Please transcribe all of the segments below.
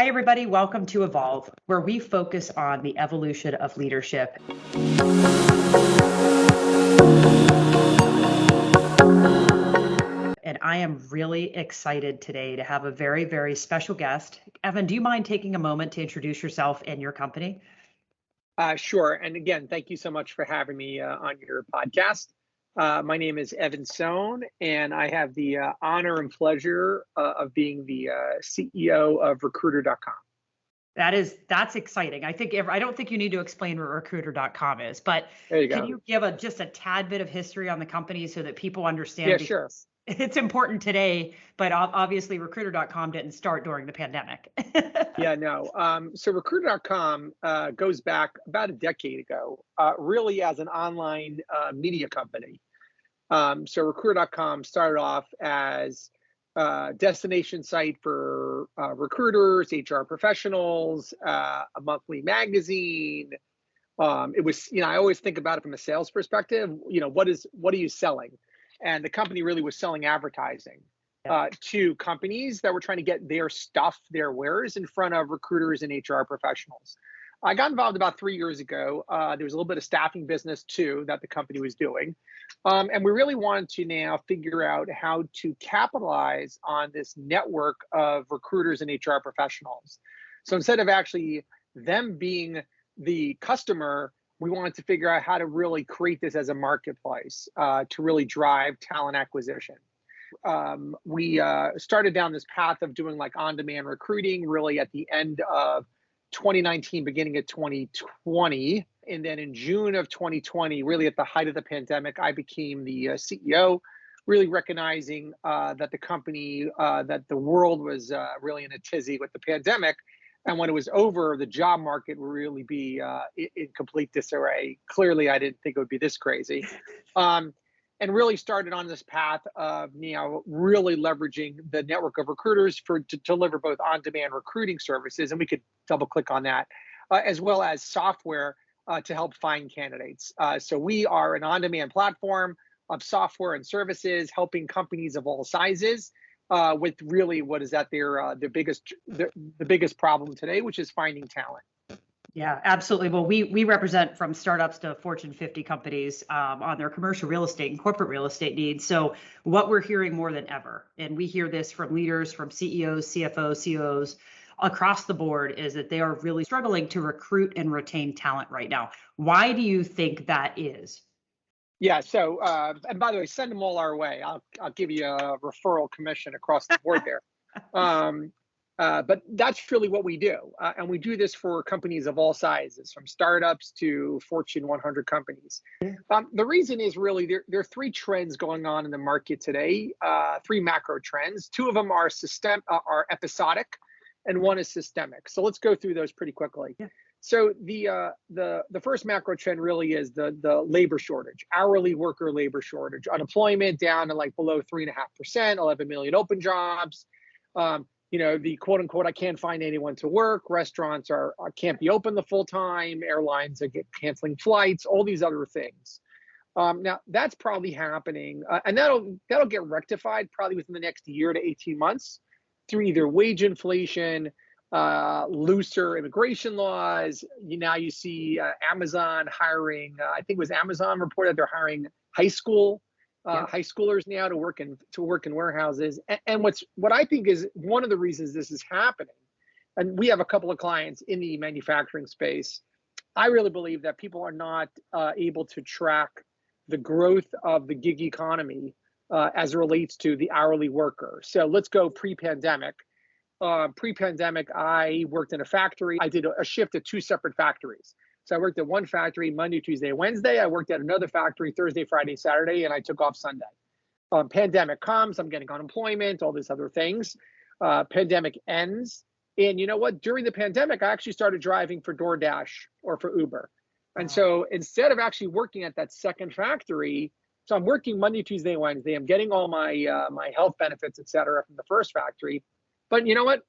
Hi, everybody. Welcome to Evolve, where we focus on the evolution of leadership. And I am really excited today to have a very, very special guest. Evan, do you mind taking a moment to introduce yourself and your company? Sure. And again, thank you so much for having me on your podcast. My name is Evan Sohn, and I have the honor and pleasure of being the CEO of Recruiter.com. That's exciting. I don't think you need to explain what recruiter.com is, but There you can go. you give just a tad bit of history on the company so that people understand? Yeah, sure. Because it's important today, but obviously recruiter.com didn't start during the pandemic. Yeah, no. So Recruiter.com goes back about a decade ago, really as an online media company. So Recruiter.com started off as a destination site for recruiters, HR professionals, a monthly magazine. It was, I always think about it from a sales perspective. What are you selling? And the company really was selling advertising Yeah. to companies that were trying to get their stuff, their wares in front of recruiters and HR professionals. I got involved about 3 years ago. There was a little bit of staffing business too that the company was doing. And we really wanted to now figure out how to capitalize on this network of recruiters and HR professionals. So instead of actually them being the customer, we wanted to figure out how to really create this as a marketplace to really drive talent acquisition. We started down this path of doing like on-demand recruiting really at the end of 2019, beginning of 2020. And then in June of 2020, really at the height of the pandemic, I became the CEO, really recognizing that the company, that the world was really in a tizzy with the pandemic. And when it was over, the job market would really be in complete disarray. Clearly, I didn't think it would be this crazy. And really started on this path of really leveraging the network of recruiters to deliver both on-demand recruiting services, and we could double click on that, as well as software to help find candidates. So we are an on-demand platform of software and services, helping companies of all sizes with really what is at their the biggest problem today, which is finding talent. Yeah, absolutely. Well, we represent from startups to Fortune 50 companies on their commercial real estate and corporate real estate needs. So what we're hearing more than ever, and we hear this from leaders, from CEOs, CFOs, COOs across the board, is that they are really struggling to recruit and retain talent right now. Why do you think that is? Yeah. So, and by the way, send them all our way. I'll give you a referral commission across the board there. Um, but that's really what we do. And we do this for companies of all sizes, from startups to Fortune 100 companies. The reason is really there are three trends going on in the market today, three macro trends. Two of them are episodic, and one is systemic. So let's go through those pretty quickly. Yeah. So the first macro trend really is the labor shortage, hourly worker labor shortage, unemployment down to like below 3.5%, 11 million open jobs. The quote unquote, I can't find anyone to work. Restaurants can't be open the full time. Airlines are canceling flights. All these other things. Now that's probably happening, and that'll get rectified probably within the next year to 18 months through either wage inflation, looser immigration laws. Now you see Amazon hiring. I think it was Amazon reported they're hiring high schoolers now to work in warehouses. And what I think is one of the reasons this is happening, and we have a couple of clients in the manufacturing space. I really believe that people are not able to track the growth of the gig economy as it relates to the hourly worker. So let's go pre-pandemic. Pre-pandemic, I worked in a factory. I did a shift at two separate factories. So I worked at one factory Monday, Tuesday, Wednesday. I worked at another factory Thursday, Friday, Saturday, and I took off Sunday. Pandemic comes, I'm getting unemployment, all these other things. Pandemic ends. And you know what? During the pandemic, I actually started driving for DoorDash or for Uber. And so instead of actually working at that second factory, so I'm working Monday, Tuesday, Wednesday. I'm getting all my my health benefits, et cetera, from the first factory. But you know what?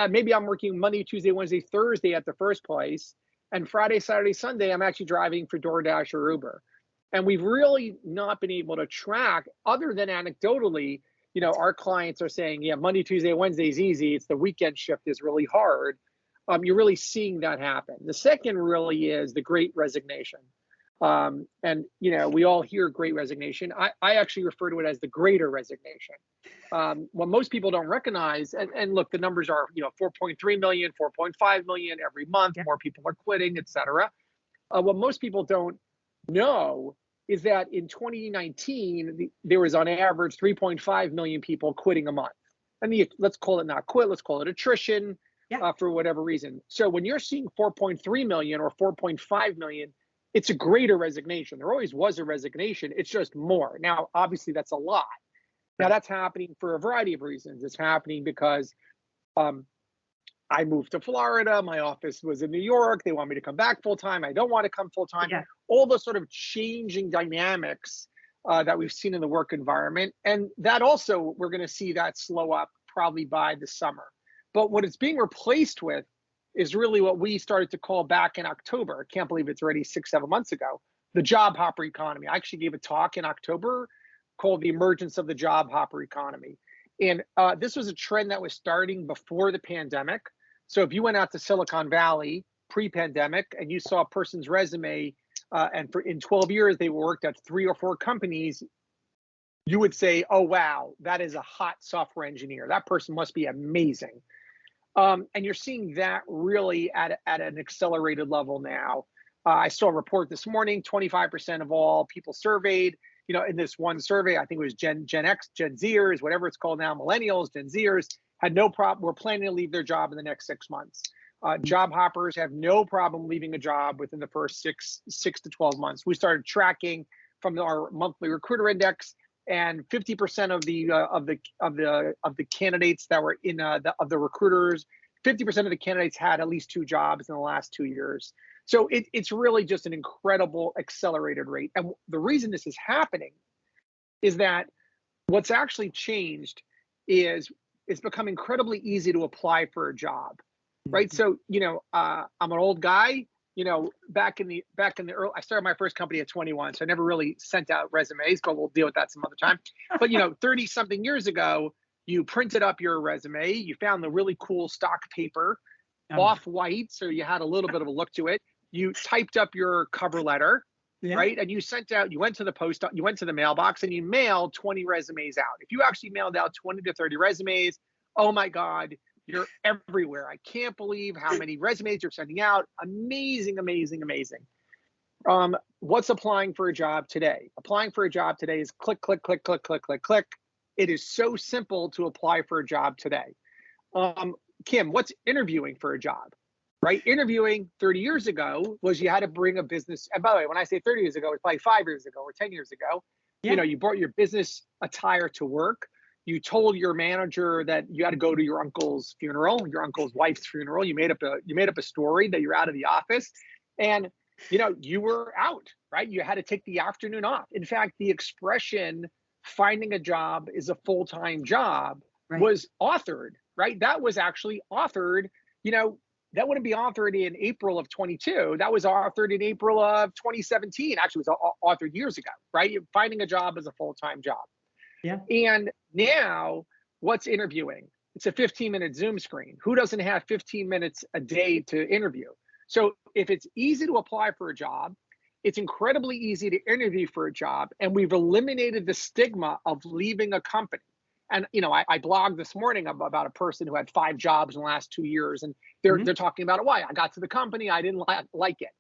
Maybe I'm working Monday, Tuesday, Wednesday, Thursday at the first place. And Friday, Saturday, Sunday, I'm actually driving for DoorDash or Uber. And we've really not been able to track, other than anecdotally, our clients are saying, yeah, Monday, Tuesday, Wednesday is easy. It's the weekend shift is really hard. You're really seeing that happen. The second really is the great resignation. And, we all hear great resignation. I actually refer to it as the greater resignation. What most people don't recognize, and look, the numbers are, 4.3 million, 4.5 million every month, Yeah. more people are quitting, et cetera. What most people don't know is that in 2019, there was on average 3.5 million people quitting a month. Let's call it not quit, let's call it attrition. Yeah. For whatever reason. So when you're seeing 4.3 million or 4.5 million, it's a greater resignation. There always was a resignation. It's just more. Now, obviously, that's a lot. Now, that's happening for a variety of reasons. It's happening because I moved to Florida. My office was in New York. They want me to come back full time. I don't want to come full time. Yeah. All the sort of changing dynamics that we've seen in the work environment. And that also, we're going to see that slow up probably by the summer. But what it's being replaced with is really what we started to call back in October. I can't believe it's already 6-7 months ago, the job hopper economy. I actually gave a talk in October called The Emergence of the Job Hopper Economy. And this was a trend that was starting before the pandemic. So if you went out to Silicon Valley pre-pandemic and you saw a person's resume and in 12 years they worked at 3 or 4 companies, you would say, oh, wow, that is a hot software engineer. That person must be amazing. And you're seeing that really at an accelerated level now. I saw a report this morning, 25% of all people surveyed, in this one survey, I think it was Gen X, Gen Zers, whatever it's called now, millennials, Gen Zers, had no problem, were planning to leave their job in the next 6 months. Job hoppers have no problem leaving a job within the first six to 12 months. We started tracking from our monthly recruiter index, and 50% of the candidates that were in of the recruiters, 50% of the candidates had at least 2 jobs in the last 2 years. So it's really just an incredible accelerated rate. And the reason this is happening is that what's actually changed is it's become incredibly easy to apply for a job, right? So I'm an old guy. Back in the early, I started my first company at 21, so I never really sent out resumes, but we'll deal with that some other time. But 30 something years ago, you printed up your resume, you found the really cool stock paper, off-white, so you had a little bit of a look to it. You typed up your cover letter, right? And you sent out, you went to the mailbox and you mailed 20 resumes out. If you actually mailed out 20 to 30 resumes, oh my God, you're everywhere. I can't believe how many resumes you're sending out. Amazing, amazing, amazing. What's applying for a job today? Applying for a job today is click, click, click, click, click, click, click. It is so simple to apply for a job today. Kim, what's interviewing for a job? Right? Interviewing 30 years ago was you had to bring a business. And by the way, when I say 30 years ago, it's probably 5 years ago or 10 years ago. Yeah. You brought your business attire to work. You told your manager that you had to go to your uncle's funeral, your uncle's wife's funeral. You made up a story that you're out of the office, and you were out, right? You had to take the afternoon off. In fact, the expression "finding a job is a full-time job" was authored, right? That was actually authored. That wouldn't be authored in April of 22. That was authored in April of 2017. Actually, it was authored years ago, right? Finding a job is a full-time job. Yeah. And now what's interviewing? It's a 15-minute Zoom screen. Who doesn't have 15 minutes a day to interview? So if it's easy to apply for a job, it's incredibly easy to interview for a job. And we've eliminated the stigma of leaving a company. And, I blogged this morning about a person who had 5 jobs in the last 2 years. And they're talking about why I got to the company. I didn't like it.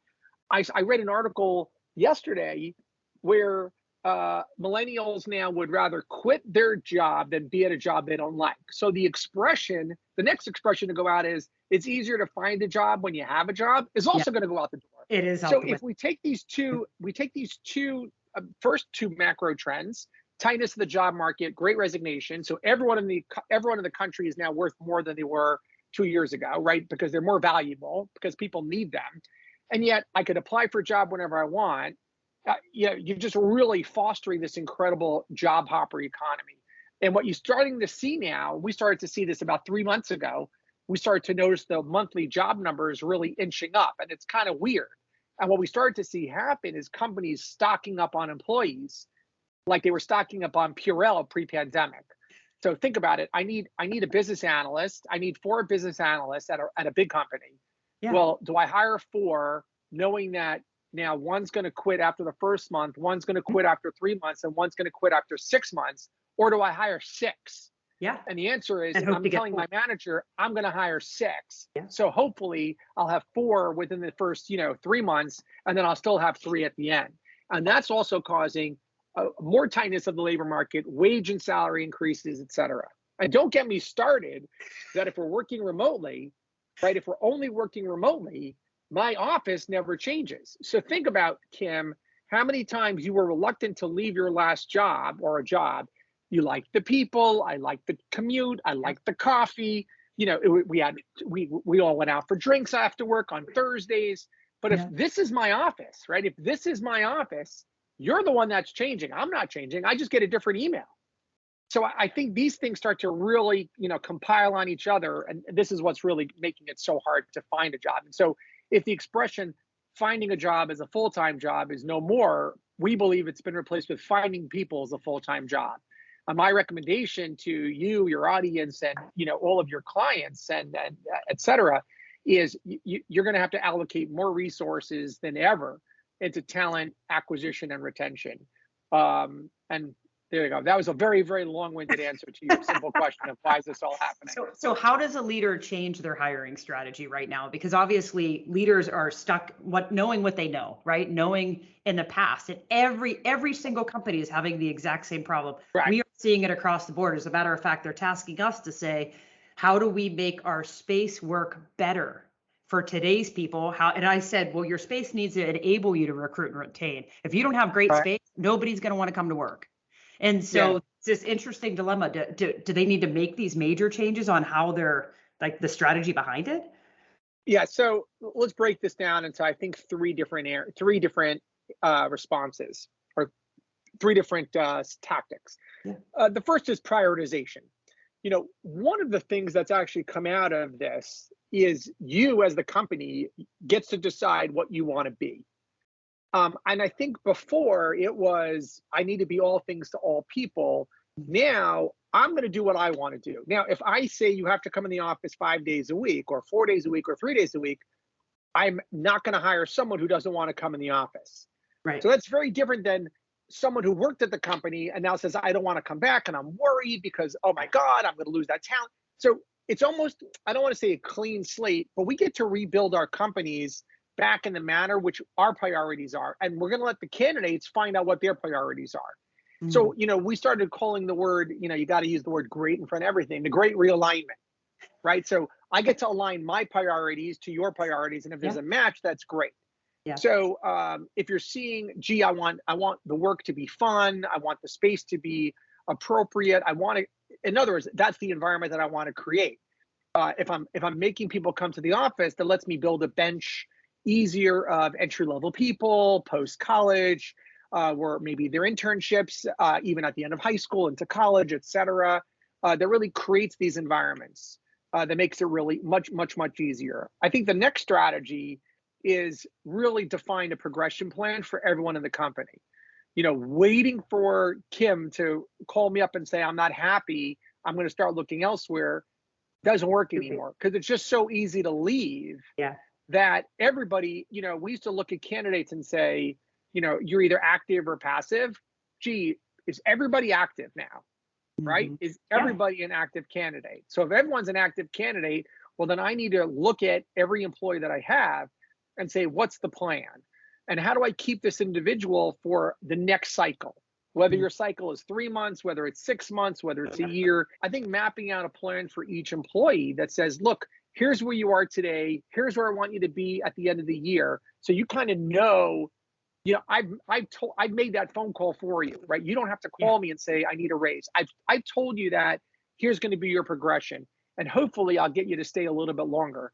I read an article yesterday where millennials now would rather quit their job than be at a job they don't like. So the next expression to go out is, it's easier to find a job when you have a job, is also going to go out the door. It is. So if we take these two first 2 macro trends, tightness of the job market, great resignation. So everyone in the country is now worth more than they were 2 years ago, right? Because they're more valuable, because people need them. And yet I could apply for a job whenever I want. You're just really fostering this incredible job hopper economy. And what you're starting to see now, we started to see this about 3 months ago. We started to notice the monthly job numbers really inching up, and it's kind of weird. And what we started to see happen is companies stocking up on employees like they were stocking up on Purell pre-pandemic. So think about it. I need a business analyst. I need 4 business analysts at a big company. Yeah. Well, do I hire 4 knowing that now one's going to quit after the first month, one's going to quit after 3 months, and one's going to quit after 6 months? Or do I hire 6? Yeah. And the answer is And hope I'm to get telling more. my manager I'm going to hire 6. Yeah. So hopefully I'll have 4 within the first, 3 months, and then I'll still have 3 at the end. And that's also causing more tightness of the labor market, wage and salary increases, et cetera. And don't get me started that if we're working remotely, right, if we're only working remotely, my office never changes. So think about, Kim, how many times you were reluctant to leave your last job or a job. You liked the people, I liked the commute, I liked the coffee. We all went out for drinks after work on Thursdays. But if Yeah. this is my office, right? If this is my office, you're the one that's changing. I'm not changing. I just get a different email. So I think these things start to really, compile on each other. And this is what's really making it so hard to find a job. And so if the expression finding a job as a full-time job is no more, we believe it's been replaced with finding people as a full-time job. My recommendation to you, your audience, and all of your clients and et cetera, is you're going to have to allocate more resources than ever into talent acquisition and retention. And there you go. That was a very, very long-winded answer to your simple question of why is this all happening? So how does a leader change their hiring strategy right now? Because obviously leaders are stuck knowing what they know, right? Knowing in the past, and every single company is having the exact same problem. Right. We are seeing it across the board. As a matter of fact, they're tasking us to say, how do we make our space work better for today's people? And I said, well, your space needs to enable you to recruit and retain. If you don't have great Right. space, nobody's going to want to come to work. And so it's this interesting dilemma. Do they need to make these major changes on how they're like the strategy behind it? Yeah. So let's break this down into, I think, 3 different responses, or 3 different tactics. Yeah. The first is prioritization. One of the things that's actually come out of this is you as the company gets to decide what you want to be. And I think before it was, I need to be all things to all people. Now I'm going to do what I want to do. Now, if I say you have to come in the office 5 days a week or 4 days a week or 3 days a week, I'm not going to hire someone who doesn't want to come in the office. Right. So that's very different than someone who worked at the company and now says, I don't want to come back and I'm worried because, oh my God, I'm going to lose that talent. So it's almost, I don't want to say a clean slate, but we get to rebuild our companies back in the manner which our priorities are. And we're going to let the candidates find out what their priorities are. Mm-hmm. So, we started calling the word, you got to use the word great in front of everything, the great realignment, right? So I get to align my priorities to your priorities. And if there's a match, that's great. Yeah. So if you're seeing, gee, I want the work to be fun. I want the space to be appropriate. In other words, that's the environment that I want to create. If I'm making people come to the office, that lets me build a bench easier of entry-level people, post-college, or maybe their internships, even at the end of high school into college, et cetera, that really creates these environments that makes it really much, much, much easier. I think the next strategy is really define a progression plan for everyone in the company. Waiting for Kim to call me up and say, I'm not happy, I'm going to start looking elsewhere, doesn't work anymore because it's just so easy to leave. Yeah. That everybody, we used to look at candidates and say, you're either active or passive. Gee, is everybody active now? Right? Mm-hmm. Is everybody an active candidate? So if everyone's an active candidate, well, then I need to look at every employee that I have and say, what's the plan? And how do I keep this individual for the next cycle? Whether your cycle is 3 months, whether it's 6 months, whether it's a year, I think mapping out a plan for each employee that says, look, here's where you are today. Here's where I want you to be at the end of the year. So you kind of know, I've made that phone call for you, right? You don't have to call me and say, I need a raise. I've told you that here's going to be your progression. And hopefully I'll get you to stay a little bit longer.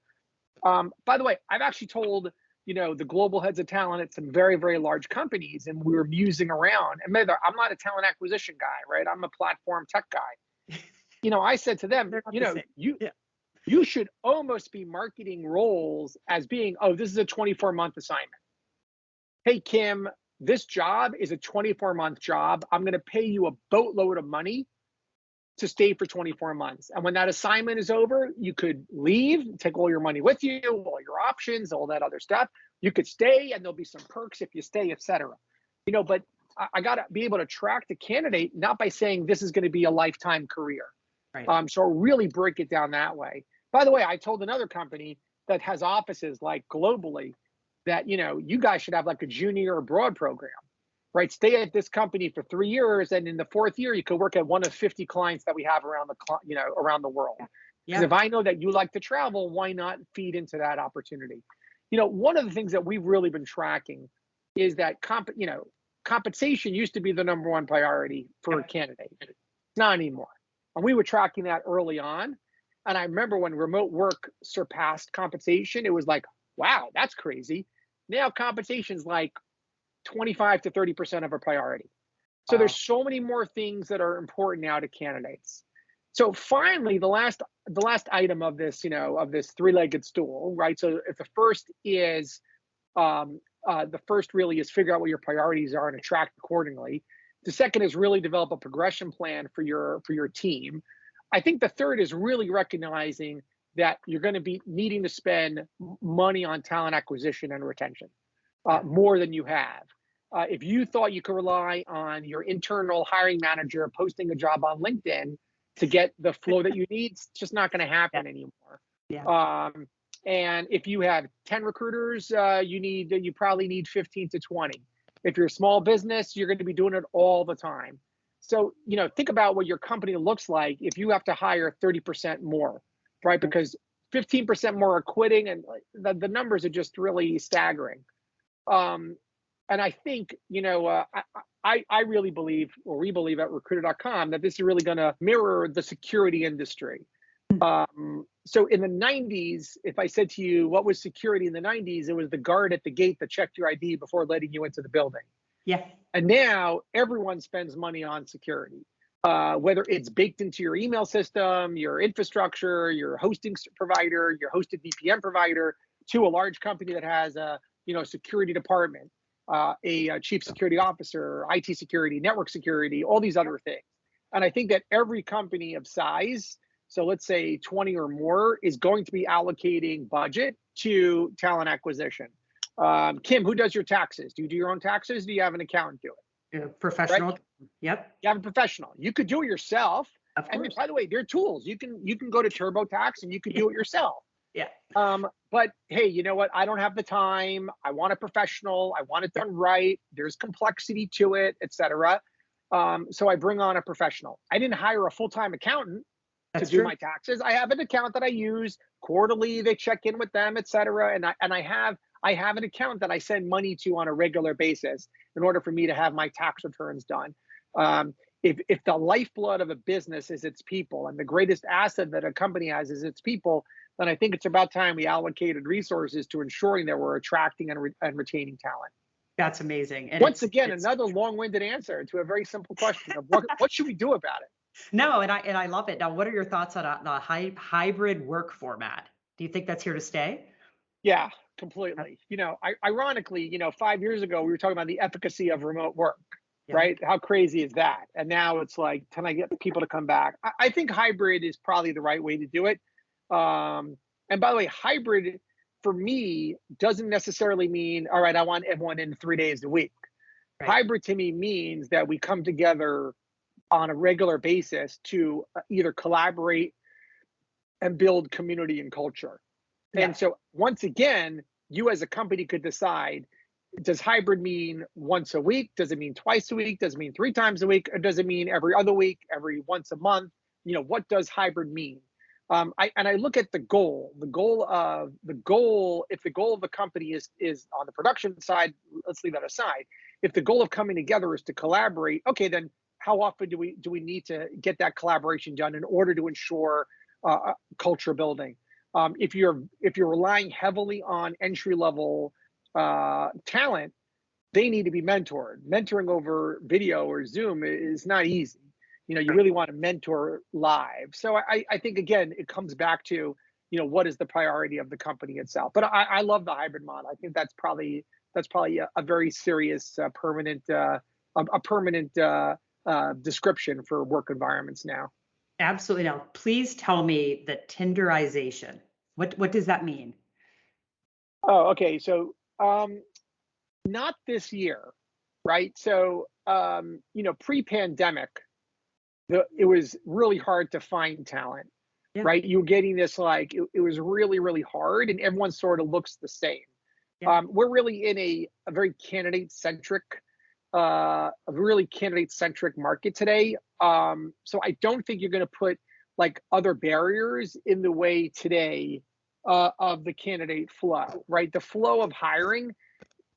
By the way, I've actually told, the global heads of talent at some very, very large companies, and we were musing around. And maybe I'm not a talent acquisition guy, right? I'm a platform tech guy. I said to them, you should almost be marketing roles as being, oh, this is a 24-month assignment. Hey, Kim, this job is a 24-month job. I'm going to pay you a boatload of money. to stay for 24 months. And when that assignment is over, you could leave, take all your money with you, all your options, all that other stuff. You could stay, and there'll be some perks if you stay, et cetera. But I got to be able to attract a candidate, not by saying this is going to be a lifetime career. Right. So really break it down that way. By the way, I told another company that has offices like globally that, you guys should have like a junior abroad program, right? Stay at this company for 3 years, and in the 4th year, you could work at one of 50 clients that we have around the world. Because Yeah. if I know that you like to travel, why not feed into that opportunity? One of the things that we've really been tracking is that compensation used to be the number one priority for a candidate. It's not anymore. And we were tracking that early on. And I remember when remote work surpassed compensation, it was like, wow, that's crazy. Now compensation is like 25 to 30% of a priority. So there's so many more things that are important now to candidates. So finally, the last item of this, of this three-legged stool, right? So if the first is really is figure out what your priorities are and attract accordingly. The second is really develop a progression plan for your team. I think the third is really recognizing that you're going to be needing to spend money on talent acquisition and retention more than you have. If you thought you could rely on your internal hiring manager posting a job on LinkedIn to get the flow that you need, it's just not going to happen anymore. Yeah. And if you have 10 recruiters, you probably need 15 to 20. If you're a small business, you're going to be doing it all the time. So, think about what your company looks like if you have to hire 30% more, right? Because 15% more are quitting, and the numbers are just really staggering. And I think, I really believe, or we believe at Recruiter.com, that this is really going to mirror the security industry. So in the 90s, if I said to you, what was security in the 90s? It was the guard at the gate that checked your ID before letting you into the building. Yeah. And now everyone spends money on security, whether it's baked into your email system, your infrastructure, your hosting provider, your hosted VPN provider, to a large company that has a security department, a chief security officer, IT security, network security, all these other things. And I think that every company of size, so let's say 20 or more, is going to be allocating budget to talent acquisition. Kim, who does your taxes? Do you do your own taxes? Do you have an accountant do it? Professional. Right? Yep. You have a professional. You could do it yourself. Of course. And by the way, there are tools. You can go to TurboTax and you can do it yourself. Yeah. But hey, you know what? I don't have the time. I want a professional. I want it done right. There's complexity to it, et cetera. So I bring on a professional. I didn't hire a full-time accountant to do my taxes. I have an account that I use quarterly. They check in with them, et cetera. And I have an account that I send money to on a regular basis in order for me to have my tax returns done. If the lifeblood of a business is its people, and the greatest asset that a company has is its people, then I think it's about time we allocated resources to ensuring that we're attracting and retaining talent. That's amazing. And once again, another long-winded answer to a very simple question of what should we do about it? No, and I love it. Now, what are your thoughts on the hybrid work format? Do you think that's here to stay? Yeah, completely. Ironically, 5 years ago, we were talking about the efficacy of remote work, right? How crazy is that? And now it's like, can I get people to come back? I think hybrid is probably the right way to do it. And by the way, hybrid for me doesn't necessarily mean, all right, I want everyone in 3 days a week. Right. Hybrid to me means that we come together on a regular basis to either collaborate and build community and culture. Yeah. And so once again, you as a company could decide, does hybrid mean once a week? Does it mean twice a week? Does it mean 3 times a week? Or does it mean every other week, every once a month? What does hybrid mean? I look at the goal. If the goal of the company is on the production side, let's leave that aside. If the goal of coming together is to collaborate, okay, then how often do we need to get that collaboration done in order to ensure culture building? If you're relying heavily on entry level talent, they need to be mentored. Mentoring over video or Zoom is not easy. You really want to mentor live. So I think, again, it comes back to, what is the priority of the company itself. But I love the hybrid model. I think that's probably a very serious, permanent description for work environments now. Absolutely. Now, please tell me the tenderization. What does that mean? Oh, okay. So, not this year, right? So, pre-pandemic, it was really hard to find talent, Yeah, right? You were getting this like it was really, really hard, and everyone sort of looks the same. yeah, We're really in a very candidate centric market today. So I don't think you're going to put like other barriers in the way today of the candidate flow, right? The flow of hiring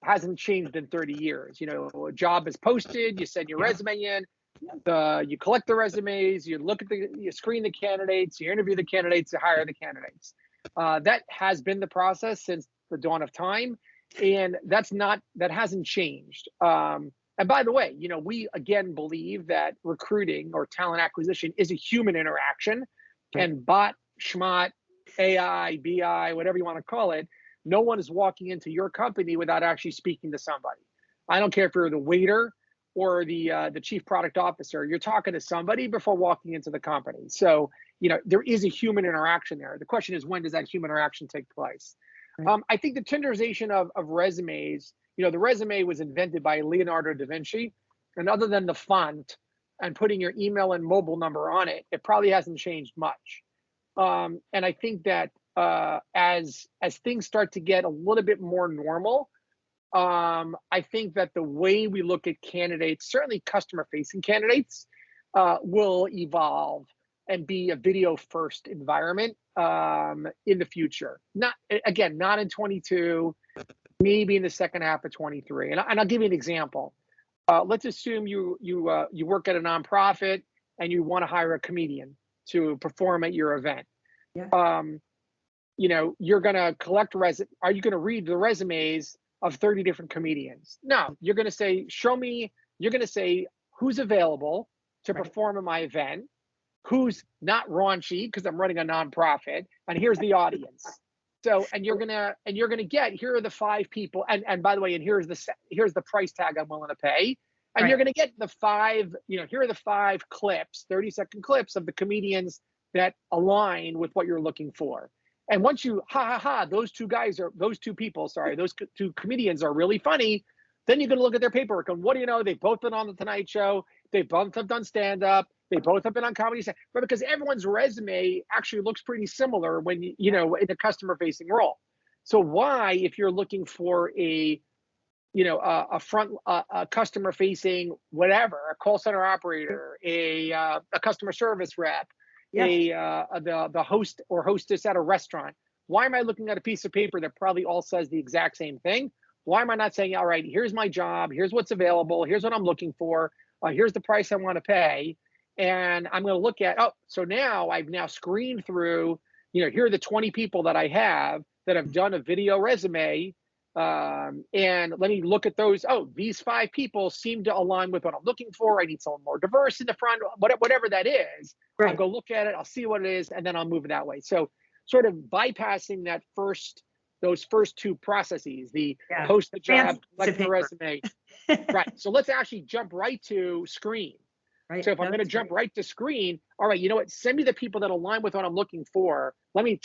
hasn't changed in 30 years. You know, a job is posted, you send your yeah. resume in, you collect the resumes, you screen the candidates, you interview the candidates, you hire the candidates. That has been the process since the dawn of time, and that hasn't changed. And by the way, we again believe that recruiting or talent acquisition is a human interaction, Right. and bot, schmot, AI, BI, whatever you want to call it, no one is walking into your company without actually speaking to somebody. I don't care if you're the waiter or the chief product officer. You're talking to somebody before walking into the company. So there is a human interaction there. The question is, when does that human interaction take place? Right. I think the tenderization of resumes. The resume was invented by Leonardo da Vinci, and other than the font and putting your email and mobile number on it, it probably hasn't changed much. And I think that as things start to get a little bit more normal, I think that the way we look at candidates, certainly customer facing candidates, will evolve and be a video first environment in the future. Not again, not in 22, maybe in the second half of 23. And I'll give you an example. Let's assume you work at a nonprofit and you want to hire a comedian to perform at your event. Yeah. You're going to are you going to read the resumes of 30 different comedians? No, you're going to say, you're going to say who's available to Right. perform at my event, who's not raunchy because I'm running a nonprofit, and here's the audience. So, and you're gonna get, here are the five people, and by the way, and here's the price tag I'm willing to pay, and you're Right. gonna get the five, here are the five clips, 30-second clips of the comedians that align with what you're looking for. And once you those two people, sorry, those two comedians are really funny, then you're gonna look at their paperwork, and what do you know? They've both been on the Tonight Show, they both have done stand up, they both have been on Comedy Central, but because everyone's resume actually looks pretty similar when in a customer facing role. So why, if you're looking for a customer facing whatever, a call center operator, a customer service rep, Yeah. the host or hostess at a restaurant, why am I looking at a piece of paper that probably all says the exact same thing? Why am I not saying, all right, here's my job, here's what's available, here's what I'm looking for, here's the price I want to pay, and I'm going to look at, so now I've now screened through, here are the 20 people that I have that have done a video resume, and let me look at those. Oh, these five people seem to align with what I'm looking for. I need someone more diverse in the front, whatever that is. I'll Right. go look at it, I'll see what it is, and then I'll move it that way. So sort of bypassing those first two processes, the Yeah. post the job, Fancy piece of collect the paper. resume. Right. So let's actually jump right to screen. So Right. if I'm No, going to that's jump great. right to screen, all right, you know what? Send me the people that align with what I'm looking for. Let me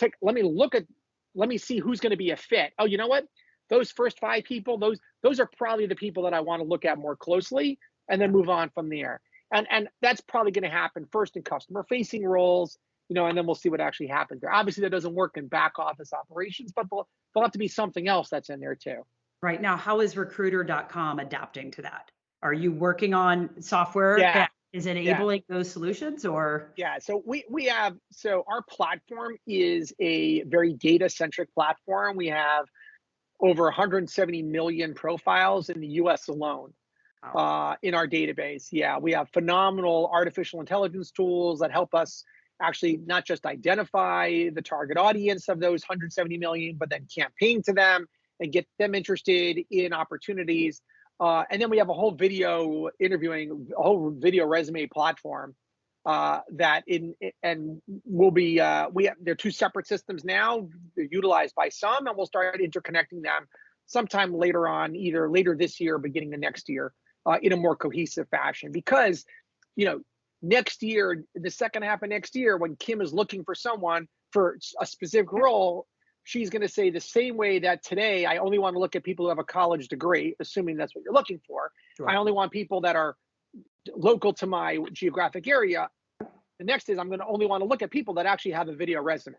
see who's going to be a fit. Oh, you know what? Those first five people, those are probably the people that I want to look at more closely, and then move on from there. And that's probably going to happen first in customer facing roles, and then we'll see what actually happens there. Obviously, that doesn't work in back office operations, but there'll have to be something else that's in there too. Right. Now, how is Recruiter.com adapting to that? Are you working on software Yeah, that is yeah. enabling those solutions or? Yeah, so our platform is a very data centric platform. We have over 170 million profiles in the US alone Wow. in our database. Yeah, we have phenomenal artificial intelligence tools that help us actually not just identify the target audience of those 170 million, but then campaign to them and get them interested in opportunities. And then we have a whole a whole video resume platform that in and will be they're two separate systems now. They're utilized by some, and we'll start interconnecting them sometime later on, either later this year or beginning of next year, in a more cohesive fashion. Because you know next year, the second half of next year, when Kim is looking for someone for a specific role, she's going to say the same way that today I only want to look at people who have a college degree, assuming that's what you're looking for. Sure. I only want people that are local to my geographic area. The next is I'm going to only want to look at people that actually have a video resume.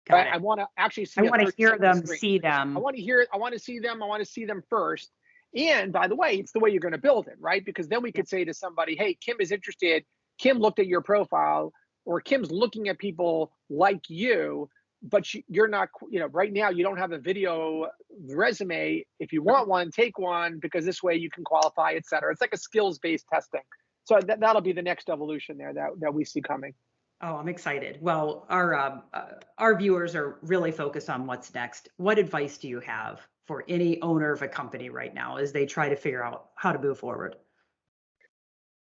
Right? I want to actually see. I want to hear them, see them. I want to hear it. I want to see them. I want to see them first. And by the way, it's the way you're going to build it, right? Because then we could say to somebody, hey, Kim is interested. Kim looked at your profile, or Kim's looking at people like you, but you're not, right now you don't have a video resume. If you want one, take one, because this way you can qualify, et cetera. It's like a skills-based testing. So that'll be the next evolution there that we see coming. Oh, I'm excited. Well, our viewers are really focused on what's next. What advice do you have for any owner of a company right now as they try to figure out how to move forward?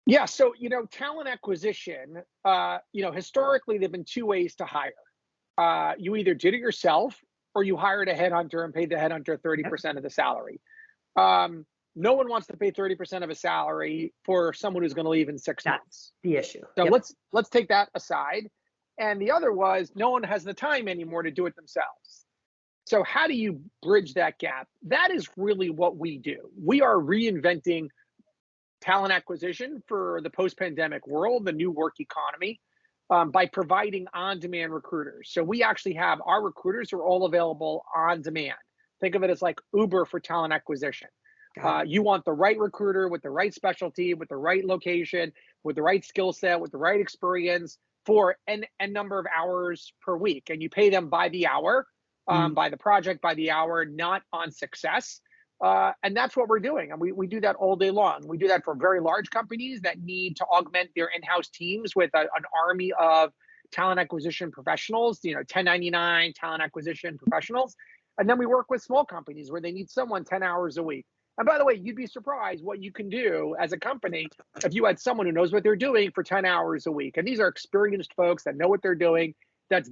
Yeah, so talent acquisition, historically there've been two ways to hire. You either did it yourself, or you hired a headhunter and paid the headhunter 30% of the salary. No one wants to pay 30% of a salary for someone who's going to leave in 6 months. That's the issue. So let's take that aside. And the other was, no one has the time anymore to do it themselves. So how do you bridge that gap? That is really what we do. We are reinventing talent acquisition for the post-pandemic world, the new work economy, by providing on-demand recruiters. So we actually have our recruiters who are all available on demand. Think of it as like Uber for talent acquisition. You want the right recruiter with the right specialty, with the right location, with the right skill set, with the right experience for n number of hours per week. And you pay them by the hour, by the project, by the hour, not on success. And that's what we're doing. And we do that all day long. We do that for very large companies that need to augment their in-house teams with an army of talent acquisition professionals, 1099 talent acquisition professionals. And then we work with small companies where they need someone 10 hours a week. And by the way, you'd be surprised what you can do as a company if you had someone who knows what they're doing for 10 hours a week. And these are experienced folks that know what they're doing, that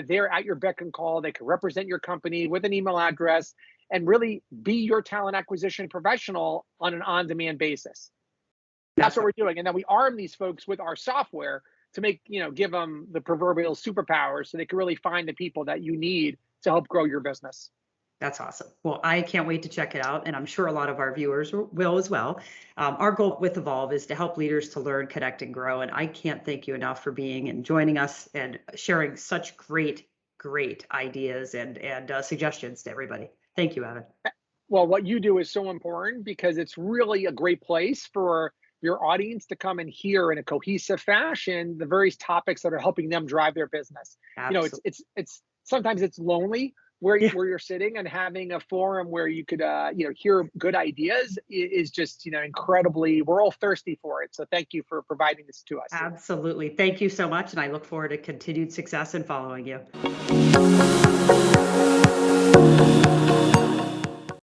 they're at your beck and call. They can represent your company with an email address and really be your talent acquisition professional on an on-demand basis. That's what we're doing. And then we arm these folks with our software to give them the proverbial superpowers so they can really find the people that you need to help grow your business. That's awesome. Well, I can't wait to check it out, and I'm sure a lot of our viewers will as well. Our goal with Evolve is to help leaders to learn, connect, and grow, and I can't thank you enough for being and joining us and sharing such great ideas and suggestions to everybody. Thank you, Evan. Well, what you do is so important because it's really a great place for your audience to come and hear in a cohesive fashion the various topics that are helping them drive their business. Absolutely. It's sometimes it's lonely where you're sitting, and having a forum where you could hear good ideas is just incredibly, we're all thirsty for it. So thank you for providing this to us. Absolutely. Thank you so much, and I look forward to continued success in following you.